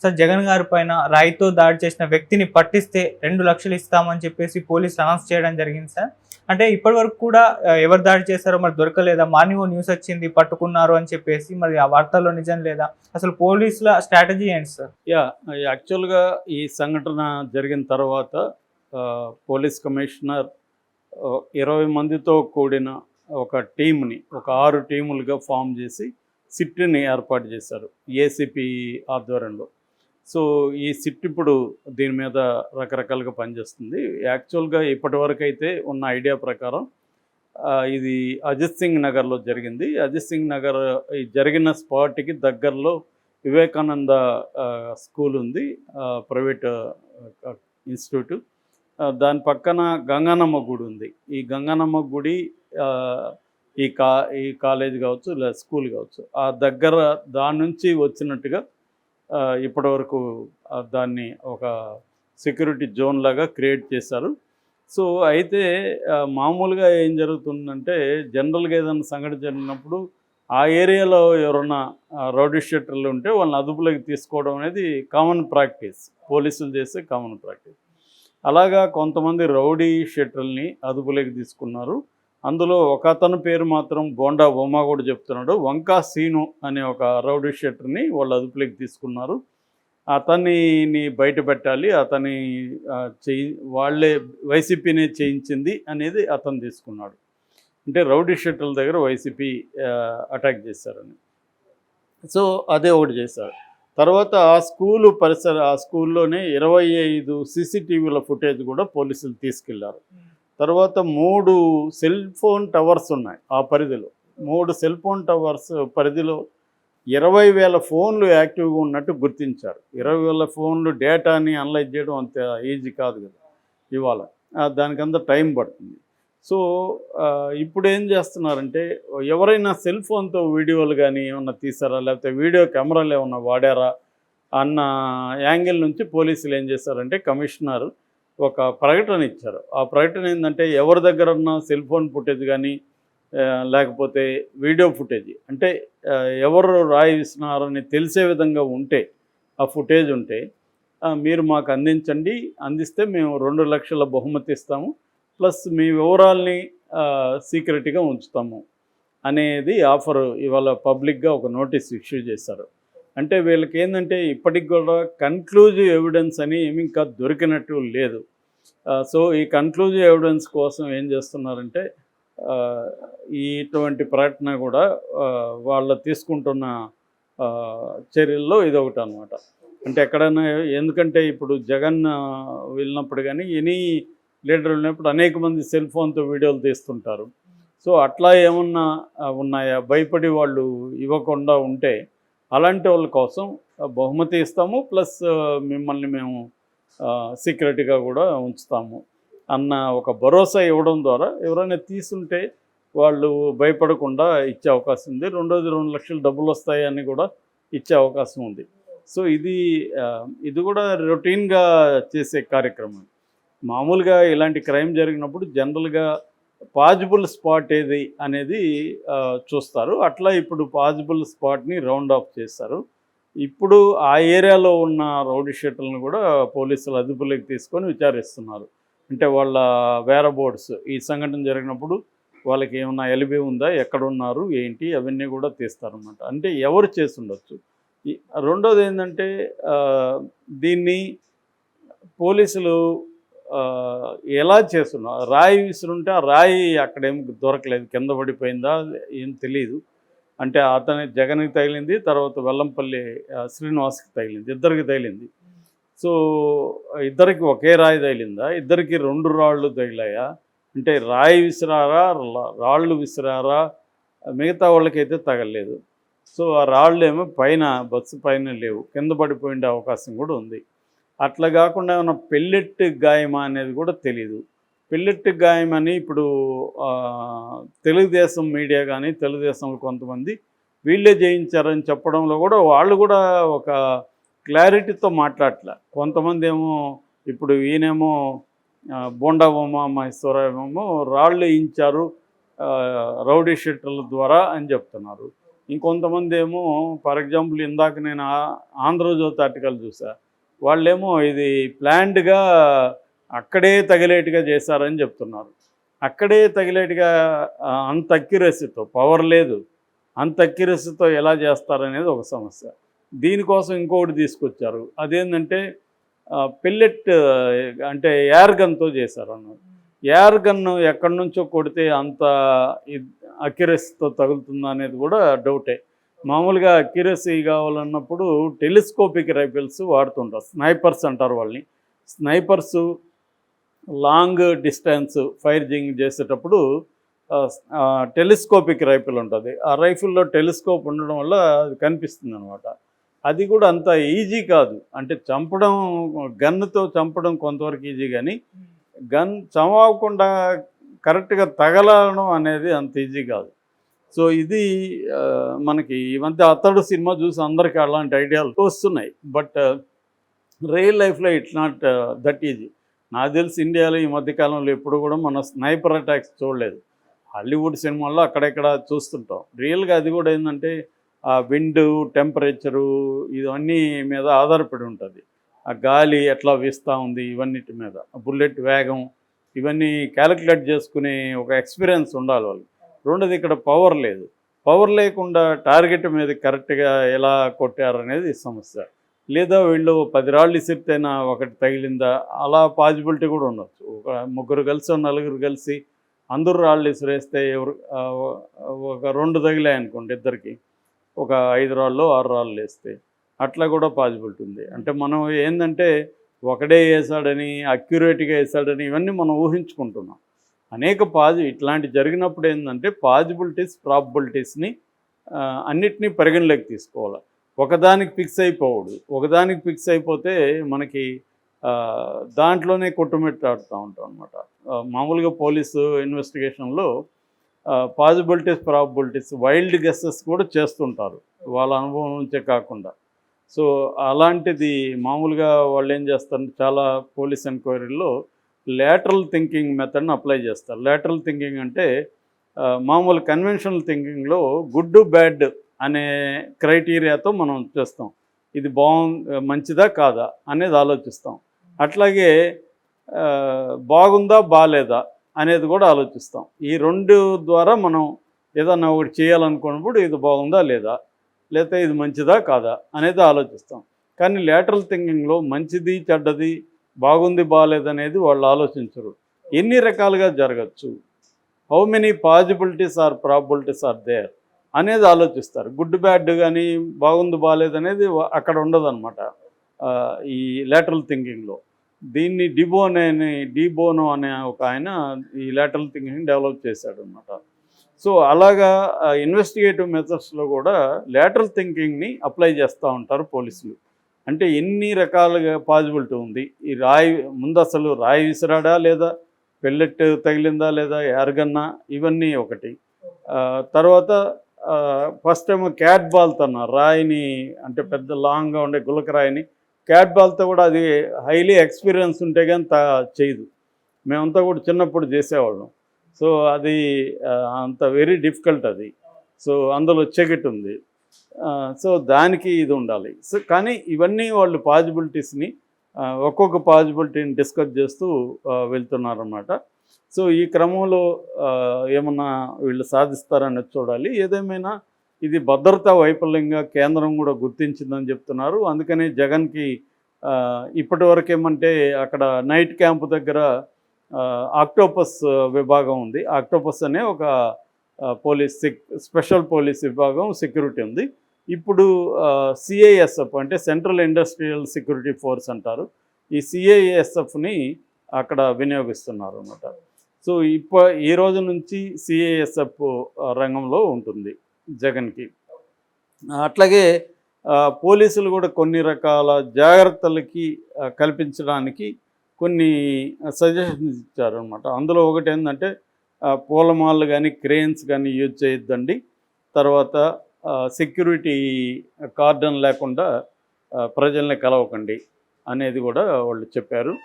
Sir Jagan గారి పైన రాయితో దాడి చేసిన వ్యక్తిని పట్టిస్తే 2 లక్షలు ఇస్తామని చెప్పేసి పోలీసులు అనౌన్స్ చేయడం జరిగింది సార్. అంటే ఇప్పటి వరకు కూడా ఎవరు దాడి చేశారో మరి దొరకలేదా? మార్నింగ్ న్యూస్ వచ్చింది పట్టుకున్నారు అని చెప్పేసి, మరి ఆ వార్తల్లో నిజం లేదా? అసలు పోలీసుల స్ట్రాటజీ ఏంటి సార్? యాక్చువల్గా ఈ సంఘటన జరిగిన తర్వాత పోలీస్ కమిషనర్ 20 మందితో కూడిన ఒక టీంని, ఒక 6 టీములుగా ఫామ్ చేసి సిట్ని ఏర్పాటు చేశారు ఏసీపీ ఆధ్వర్యంలో. సో ఈ సిట్ ఇప్పుడు దీని మీద రకరకాలుగా పనిచేస్తుంది. యాక్చువల్గా ఇప్పటివరకు అయితే ఉన్న ఐడియా ప్రకారం ఇది అజిత్ సింగ్ నగర్లో జరిగింది. అజిత్ సింగ్ నగర్ ఈ జరిగిన స్పాట్కి దగ్గరలో వివేకానంద స్కూల్ ఉంది, ప్రైవేట్ ఇన్స్టిట్యూట్. దాని పక్కన గంగానమ్మ గుడి ఉంది. ఈ గంగానమ్మ గుడి ఈ కాలేజ్ కావచ్చు లేదా స్కూల్ కావచ్చు, ఆ దగ్గర దాని నుంచి వచ్చినట్టుగా ఇప్పటివరకు దాన్ని ఒక సెక్యూరిటీ జోన్ లాగా క్రియేట్ చేశారు. సో అయితే మామూలుగా ఏం జరుగుతుందంటే, జనరల్గా ఏదైనా సంఘటన జరిగినప్పుడు ఆ ఏరియాలో ఎవరన్నా రౌడీ షీటర్లు ఉంటే వాళ్ళని అదుపులోకి తీసుకోవడం అనేది కామన్ ప్రాక్టీస్, పోలీసులు చేసే కామన్ ప్రాక్టీస్. అలాగా కొంతమంది రౌడీ షీటర్లని అదుపులోకి తీసుకున్నారు. అందులో ఒక అతని పేరు మాత్రం బోండా బొమ్మ కూడా చెప్తున్నాడు. వంకా సీను అనే ఒక రౌడీ షీటర్ని వాళ్ళు అదుపులోకి తీసుకున్నారు. అతన్ని బయట పెట్టాలి, అతని వాళ్ళే వైసీపీనే చేయించింది అనేది అతను తీసుకున్నాడు. అంటే రౌడీ షీటర్ల దగ్గర వైసీపీ అటాక్ చేశారని. సో అదే ఒకటి చేశారు. తర్వాత ఆ స్కూల్లోనే 25 సీసీటీవీల ఫుటేజ్ కూడా పోలీసులు తీసుకెళ్లారు. తర్వాత 3 సెల్ ఫోన్ టవర్స్ ఉన్నాయి ఆ పరిధిలో. 3 సెల్ ఫోన్ టవర్స్ పరిధిలో 20,000 ఫోన్లు యాక్టివ్గా ఉన్నట్టు గుర్తించారు. 20,000 ఫోన్లు డేటాని అనలైజ్ చేయడం అంత ఈజీ కాదు కదా ఇవాళ, దానికంత టైం పడుతుంది. సో ఇప్పుడు ఏం చేస్తున్నారంటే, ఎవరైనా సెల్ ఫోన్తో వీడియోలు కానీ ఏమన్నా తీసారా, లేకపోతే వీడియో కెమెరాలు ఏమన్నా వాడారా అన్న యాంగిల్ నుంచి పోలీసులు ఏం చేశారంటే, కమిషనర్ ఒక ప్రకటన ఇచ్చారు. ఆ ప్రకటన ఏంటంటే, ఎవరి దగ్గర ఉన్న సెల్ ఫోన్ ఫుటేజ్ కానీ లేకపోతే వీడియో ఫుటేజ్, అంటే ఎవరు రాయి విసినారని తెలిసే విధంగా ఉంటే, ఆ ఫుటేజ్ ఉంటే మీరు మాకు అందించండి. అందిస్తే మేము 2 లక్షల బహుమతి ఇస్తాము, ప్లస్ మీ వివరాల్ని సీక్రెట్గా ఉంచుతాము అనేది ఆఫర్ ఇవాళ పబ్లిక్గా ఒక నోటీస్ ఇష్యూ చేశారు. అంటే వీళ్ళకి ఏంటంటే, ఇప్పటికి కూడా కన్క్లూజివ్ ఎవిడెన్స్ అని ఏమి ఇంకా దొరికినట్టు లేదు. సో ఈ కన్క్లూజివ్ ఎవిడెన్స్ కోసం ఏం చేస్తున్నారంటే, ఇటువంటి ప్రకటన కూడా వాళ్ళు తీసుకుంటున్న చర్యల్లో ఇదొకటి అనమాట. అంటే ఎక్కడైనా, ఎందుకంటే ఇప్పుడు జగన్ వెళ్ళినప్పుడు కానీ ఎనీ లీడర్ వెళ్ళినప్పుడు అనేక మంది సెల్ ఫోన్తో వీడియోలు తీస్తుంటారు. సో అట్లా ఏమన్నా ఉన్నాయా, భయపడి వాళ్ళు ఇవ్వకుండా ఉంటే అలాంటి వాళ్ళ కోసం బహుమతి ఇస్తాము, ప్లస్ మిమ్మల్ని మేము సీక్రెట్గా కూడా ఉంచుతాము అన్న ఒక భరోసా ఇవ్వడం ద్వారా ఎవరైనా తీసుంటే వాళ్ళు భయపడకుండా ఇచ్చే అవకాశం ఉంది. రెండోది 2 లక్షలు డబ్బులు వస్తాయని కూడా ఇచ్చే అవకాశం ఉంది. సో ఇది కూడా రొటీన్గా చేసే కార్యక్రమం. మామూలుగా ఇలాంటి క్రైమ్ జరిగినప్పుడు జనరల్గా పాజిబుల్ స్పాట్ ఏది అనేది చూస్తారు. అట్లా ఇప్పుడు పాజిబుల్ స్పాట్ని రౌండ్ ఆఫ్ చేస్తారు. ఇప్పుడు ఆ ఏరియాలో ఉన్న రౌడీ షీటర్లను కూడా పోలీసులు అదుపులోకి తీసుకొని విచారిస్తున్నారు. అంటే వాళ్ళ వేరబోర్డ్స్, ఈ సంఘటన జరిగినప్పుడు వాళ్ళకి ఏమన్నా ఎలిబి ఉందా, ఎక్కడున్నారు ఏంటి, అవన్నీ కూడా తీస్తారన్నమాట. అంటే ఎవరు చేసి ఉండొచ్చు. రెండోది ఏంటంటే, దీన్ని పోలీసులు ఎలా చేస్తున్నారు, రాయి విసురుంటే ఆ రాయి అక్కడేం దొరకలేదు, కింద పడిపోయిందా ఏం తెలియదు. అంటే జగన్కి తగిలింది, తర్వాత వెల్లంపల్లి శ్రీనివాస్కి తగిలింది, ఇద్దరికి తగిలింది. సో ఇద్దరికి ఒకే రాయి తగిలిందా, ఇద్దరికి 2 రాళ్ళు తగిలాయా, అంటే రాయి విసిరారా రాళ్ళు విసిరారా, మిగతా వాళ్ళకైతే తగలలేదు. సో ఆ రాళ్ళు ఏమో బస్సు పైన లేవు, కింద పడిపోయిన అవకాశం కూడా ఉంది. అట్లా కాకుండా ఏమన్నా పెల్లెట్ గాయమా అనేది కూడా తెలీదు. పెల్లెట్ గాయమని ఇప్పుడు తెలుగుదేశం మీడియా కానీ, తెలుగుదేశంలో కొంతమంది వీళ్ళే జయించారని చెప్పడంలో కూడా వాళ్ళు కూడా ఒక క్లారిటీతో మాట్లాడట్లే. కొంతమంది ఏమో ఇప్పుడు ఈయనేమో బోండా మహేశ్వరరావు ఏమో రాళ్ళు వేయించారు రౌడీ షీటర్ల ద్వారా అని చెప్తున్నారు. ఇంకొంతమంది ఏమో ఫర్ ఎగ్జాంపుల్ ఇందాక నేను ఆంధ్రజ్యోతి ఆర్టికల్ చూసా, వాళ్ళేమో ఇది ప్లాన్డ్గా అక్కడే తగిలేట్టుగా చేశారని చెప్తున్నారు. అక్కడే తగిలేట్టుగా అంత అక్యురసీతో, పవర్ లేదు, అంత అక్యురసీతో ఎలా చేస్తారనేది ఒక సమస్య. దీనికోసం ఇంకొకటి తీసుకొచ్చారు, అదేంటంటే పెల్లెట్ అంటే ఎయిర్ గన్తో చేశారు అన్నారు. ఎయిర్ గన్ను ఎక్కడి నుంచో కొడితే అంత అక్యురసీతో తగులుతుందా అనేది కూడా డౌటే. మామూలుగా అక్యురసీ కావాలన్నప్పుడు టెలిస్కోపిక్ రైఫిల్స్ వాడుతుంటారు, స్నైపర్స్ అంటారు వాళ్ళని. స్నైపర్సు లాంగ్ డిస్టెన్స్ ఫైరింగ్ చేసేటప్పుడు టెలిస్కోపిక్ రైఫిల్ ఉంటుంది. ఆ రైఫిల్లో టెలిస్కోప్ ఉండడం వల్ల అది కనిపిస్తుంది అనమాట. అది కూడా అంత ఈజీ కాదు. అంటే చంపడం, గన్నుతో చంపడం కొంతవరకు ఈజీ, కానీ గన్ చంపకుండా కరెక్ట్గా తగలడం అనేది అంత ఈజీ కాదు. సో ఇది మనకి ఈ మధ్య అతడు సినిమా చూసి అందరికీ అలాంటి ఐడియాలు వస్తున్నాయి. బట్ రియల్ లైఫ్లో ఇట్స్ నాట్ దట్ ఈజీ. నాకు తెలిసి ఇండియాలో ఈ మధ్యకాలంలో ఎప్పుడు కూడా మన స్నైపర్ అటాక్స్ చూడలేదు. హాలీవుడ్ సినిమాల్లో అక్కడెక్కడ చూస్తుంటాం. రియల్గా అది కూడా ఏంటంటే ఆ విండ్, టెంపరేచరు ఇవన్నీ మీద ఆధారపడి ఉంటుంది. ఆ గాలి ఎట్లా వీస్తూ ఉంది, ఇవన్నిటి మీద, బుల్లెట్ వేగం, ఇవన్నీ క్యాలిక్యులేట్ చేసుకునే ఒక ఎక్స్పీరియన్స్ ఉండాలి వాళ్ళు. రెండోది ఇక్కడ పవర్ లేదు. పవర్ లేకుండా టార్గెట్ మీద కరెక్ట్గా ఎలా కొట్టారనేది సమస్య. లేదా వీళ్ళు 10 రాళ్ళు ఇసిరితేనా ఒకటి తగిలిందా, అలా పాసిబిలిటీ కూడా ఉండొచ్చు. ఒక ముగ్గురు కలిసి, నలుగురు కలిసి అందరూ రాళ్ళు ఇసిరేస్తే ఒక 2 తగిలాయి అనుకోండి ఇద్దరికి, ఒక 5 రాళ్ళు 6 రాళ్ళు వేస్తే అట్లా కూడా పాసిబిలిటీ ఉంది. అంటే మనం ఏంటంటే ఒకడే వేసాడని, అక్యురేట్గా వేసాడని ఇవన్నీ మనం ఊహించుకుంటున్నాం. అనేక ఇట్లాంటి జరిగినప్పుడు ఏంటంటే పాసిబిలిటీస్, ప్రాబబిలిటీస్ని అన్నిటినీ పరిగణలోకి తీసుకోవాలి. ఒకదానికి ఫిక్స్ అయిపోవద్దు. ఒకదానికి ఫిక్స్ అయిపోతే మనకి దాంట్లోనే కొట్టుమిట్టాడుతూ ఉంటాం అనమాట. మామూలుగా పోలీసు ఇన్వెస్టిగేషన్లో పాసిబిలిటీస్, ప్రాబబిలిటీస్, వైల్డ్ గెస్సెస్ కూడా చేస్తుంటారు వాళ్ళ అనుభవం నుంచే కాకుండా. సో అలాంటిది మామూలుగా వాళ్ళు ఏం చేస్తారు, చాలా పోలీస్ ఎంక్వైరీల్లో లేటరల్ థింకింగ్ మెథడ్ని అప్లై చేస్తారు. లేటరల్ థింకింగ్ అంటే మామూలు కన్వెన్షనల్ థింకింగ్లో గుడ్ బ్యాడ్ అనే క్రైటీరియాతో మనం చేస్తాం. ఇది మంచిదా కాదా అనేది ఆలోచిస్తాం. అట్లాగే బాగుందా బాలేదా అనేది కూడా ఆలోచిస్తాం. ఈ 2 ద్వారా మనం ఏదన్నా ఒకటి చేయాలనుకున్నప్పుడు ఇది బాగుందా లేదా, లేకపోతే ఇది మంచిదా కాదా అనేది ఆలోచిస్తాం. కానీ లేటరల్ థింకింగ్లో మంచిది చెడ్డది, బాగుంది బాగాలేదనేది వాళ్ళు ఆలోచించరు. ఎన్ని రకాలుగా జరగచ్చు, how many possibilities or probabilities are there అనేది ఆలోచిస్తారు. గుడ్ బ్యాడ్ కానీ బాగుంది బాగాలేదు అనేది అక్కడ ఉండదన్నమాట ఈ లేటరల్ థింకింగ్లో. దీన్ని డిబోనో అనే ఒక ఆయన ఈ లేటరల్ థింకింగ్ డెవలప్ చేశాడు అనమాట. సో అలాగా ఇన్వెస్టిగేటివ్ మెథడ్స్లో కూడా లేటరల్ థింకింగ్ని అప్లై చేస్తూ ఉంటారు పోలీసులు. అంటే ఎన్ని రకాలుగా పాసిబిలిటీ ఉంది, ఈ ముందు అసలు రాయి విసిరాడా లేదా, పెల్లెట్ తగిలిందా లేదా, ఎరగన్నా, ఇవన్నీ ఒకటి. తర్వాత ఫస్ట్ ఏమో క్యాట్ బాల్తో రాయిని, అంటే పెద్ద లాంగ్గా ఉండే గులక రాయిని క్యాట్ బాల్తో కూడా, అది హైలీ ఎక్స్పీరియన్స్ ఉంటే కానీ చేయదు. మేమంతా కూడా చిన్నప్పుడు చేసేవాళ్ళం. సో అది అంత వెరీ డిఫికల్ట్ అది. సో అందులో చెకెట్ ఉంది. సో దానికి ఇది ఉండాలి. సో కానీ ఇవన్నీ వాళ్ళు పాసిబిలిటీస్ని ఒక్కొక్క పాసిబిలిటీని డిస్కస్ చేస్తూ వెళ్తున్నారన్నమాట. సో ఈ క్రమంలో ఏమన్నా వీళ్ళు సాధిస్తారనేది చూడాలి. ఏదేమైనా ఇది భద్రతా వైఫల్యంగా కేంద్రం కూడా గుర్తించిందని చెప్తున్నారు. అందుకనే జగన్కి ఇప్పటి వరకు ఏమంటే అక్కడ నైట్ క్యాంపు దగ్గర ఆక్టోపస్ విభాగం ఉంది. ఆక్టోపస్ అనే ఒక స్పెషల్ పోలీస్ విభాగం సెక్యూరిటీ ఉంది. ఇప్పుడు సిఐఎస్ఎఫ్ అంటే సెంట్రల్ ఇండస్ట్రియల్ సెక్యూరిటీ ఫోర్స్ అంటారు. ఈ సిఐఎస్ఎఫ్ని అక్కడ వినియోగిస్తున్నారు అన్నమాట. సో ఈ రోజు నుంచి సిఐఎస్ఎఫ్ రంగంలో ఉంటుంది జగన్కి. అట్లాగే పోలీసులు కూడా కొన్ని రకాల జాగ్రత్తలకి కల్పించడానికి కొన్ని సజెషన్స్ ఇచ్చారనమాట. అందులో ఒకటి ఏంటంటే పూలమాలలు కానీ క్రేన్స్ కానీ యూజ్ చేయొద్దండి. తర్వాత సెక్యూరిటీ కార్డన్ లేకుండా ప్రజల్ని కలవకండి అనేది కూడా వాళ్ళు చెప్పారు.